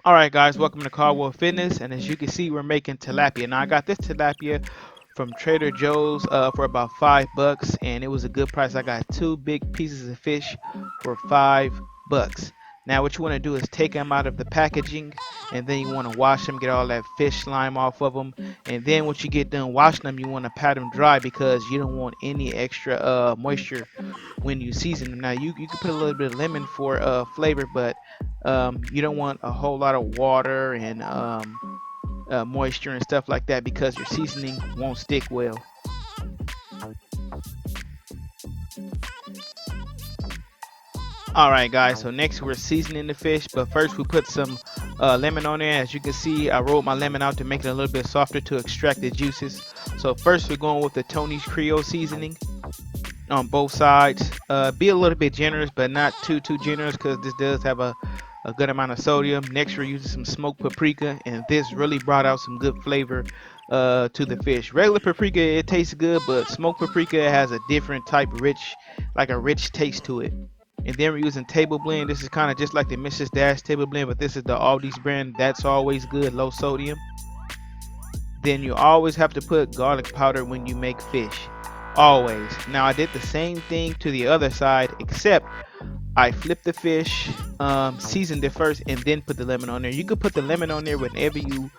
Alright guys, welcome to Caldwell Fitness, and as you can see we're making tilapia. Now I got this tilapia from Trader Joe's for about $5 and it was a good price. I got two big pieces of fish for $5. Now what you want to do is take them out of the packaging and then you want to wash them, get all that fish slime off of them, and then once you get done washing them you want to pat them dry because you don't want any extra moisture when you season them. Now you can put a little bit of lemon for flavor, but you don't want a whole lot of water and moisture and stuff like that because your seasoning won't stick well. Alright guys, so next we're seasoning the fish, but first we put some lemon on there. As you can see, I rolled my lemon out to make it a little bit softer to extract the juices. So first we're going with the Tony's Creole seasoning on both sides. Be a little bit generous, but not too generous because this does have a good amount of sodium. Next we're using some smoked paprika, and this really brought out some good flavor to the fish. Regular paprika, it tastes good, but smoked paprika has a different type, rich, like a rich taste to it. And then we're using table blend. This is kind of just like the Mrs. Dash table blend, but this is the Aldi's brand. That's always good, low sodium. Then you always have to put garlic powder when you make fish, always. Now I did the same thing to the other side, except I flipped the fish, seasoned it first, and then put the lemon on there. You could put the lemon on there whenever you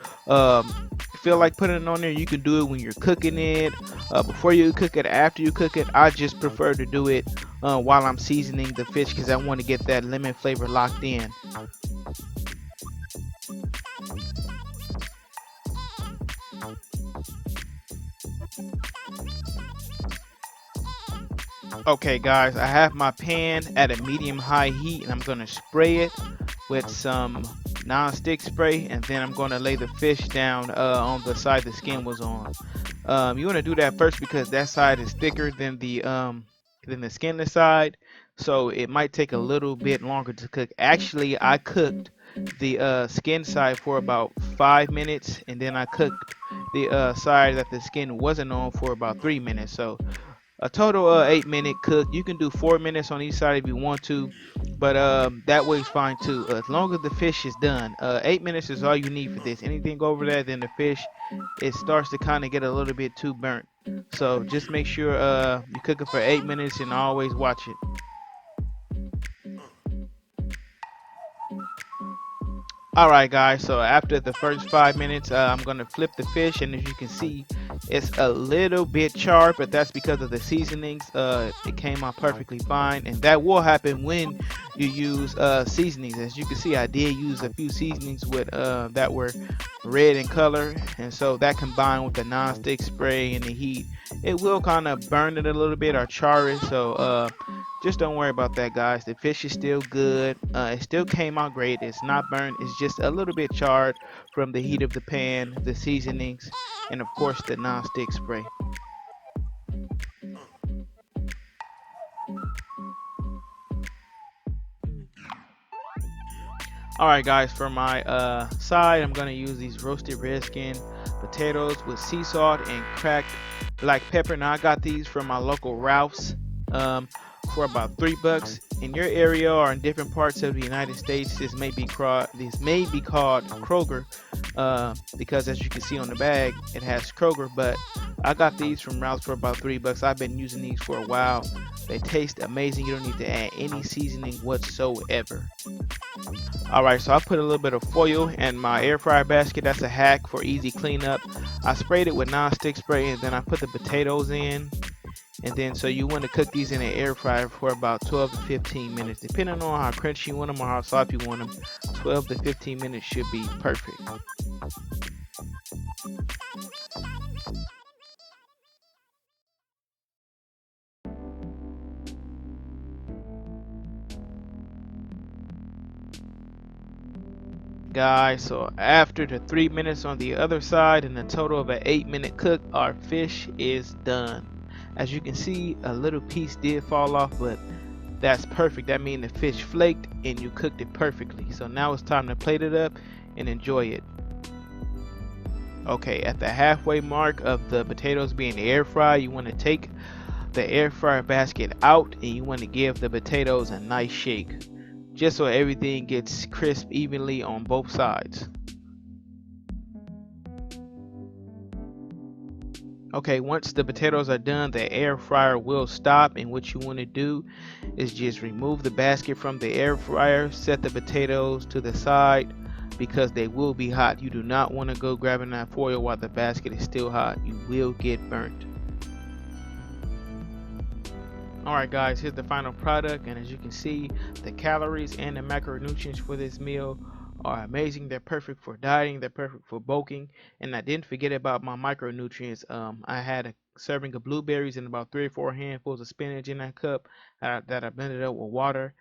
feel like putting it on there. You can do it when you're cooking it, before you cook it, after you cook it. I just prefer to do it while I'm seasoning the fish because I want to get that lemon flavor locked in. Okay guys, I have my pan at a medium high heat and I'm going to spray it with some non-stick spray, and then I'm going to lay the fish down on the side the skin was on. You want to do that first because that side is thicker than the skinless side, so it might take a little bit longer to cook. Actually, I cooked the skin side for about 5 minutes, and then I cooked the side that the skin wasn't on for about 3 minutes. So a total 8 minute cook. You can do 4 minutes on each side if you want to, but that way is fine too. As long as the fish is done, 8 minutes is all you need for this. Anything over that, then the fish, it starts to kind of get a little bit too burnt. So just make sure you cook it for 8 minutes and always watch it. Alright guys, so after the first 5 minutes, I'm going to flip the fish, and as you can see, it's a little bit charred, but that's because of the seasonings. It came out perfectly fine, and that will happen when you use seasonings. As you can see, I did use a few seasonings with that were red in color, and so that combined with the non-stick spray and the heat, it will kind of burn it a little bit or char it. So just don't worry about that guys. The fish is still good. It still came out great. It's not burnt, it's just a little bit charred from the heat of the pan, the seasonings, and of course the non-stick spray. Alright guys, for my side, I'm going to use these roasted red skin potatoes with sea salt and cracked black pepper. Now I got these from my local Ralph's for about $3. In your area or in different parts of the United States, this may be called Kroger, because as you can see on the bag, it has Kroger. But I got these from Ralph's for about $3. I've been using these for a while. They taste amazing. You don't need to add any seasoning whatsoever. Alright, so I put a little bit of foil in my air fryer basket. That's a hack for easy cleanup. I sprayed it with non-stick spray, and then I put the potatoes in. And then so you want to cook these in an air fryer for about 12 to 15 minutes, depending on how crunchy you want them or how soft you want them. 12 to 15 minutes should be perfect. Guys, so after the 3 minutes on the other side and a total of an 8 minute cook, our fish is done. As you can see, a little piece did fall off, but that's perfect. That means the fish flaked and you cooked it perfectly. So now it's time to plate it up and enjoy it. Okay, at the halfway mark of the potatoes being air fried, you want to take the air fryer basket out and you want to give the potatoes a nice shake. just so everything gets crisp evenly on both sides. Okay, once the potatoes are done, the air fryer will stop, and what you want to do is just remove the basket from the air fryer, set the potatoes to the side because they will be hot. You do not want to go grabbing that foil while the basket is still hot. You will get burnt. Alright guys, here's the final product, and as you can see, the calories and the macronutrients for this meal are amazing. They're perfect for dieting, they're perfect for bulking, and I didn't forget about my micronutrients. I had a serving of blueberries and about 3 or 4 handfuls of spinach in that cup that I blended up with water,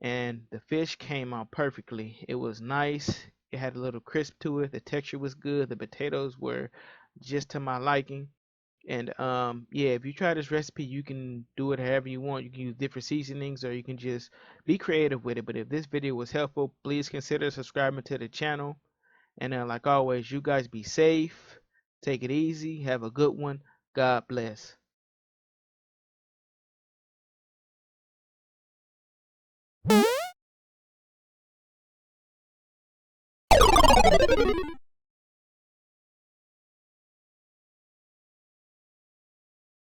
and the fish came out perfectly. It was nice, it had a little crisp to it, the texture was good, the potatoes were just to my liking. And yeah, if you try this recipe, you can do it however you want. You can use different seasonings or you can just be creative with it. But if this video was helpful, please consider subscribing to the channel. And like always, you guys be safe, take it easy, have a good one. God bless.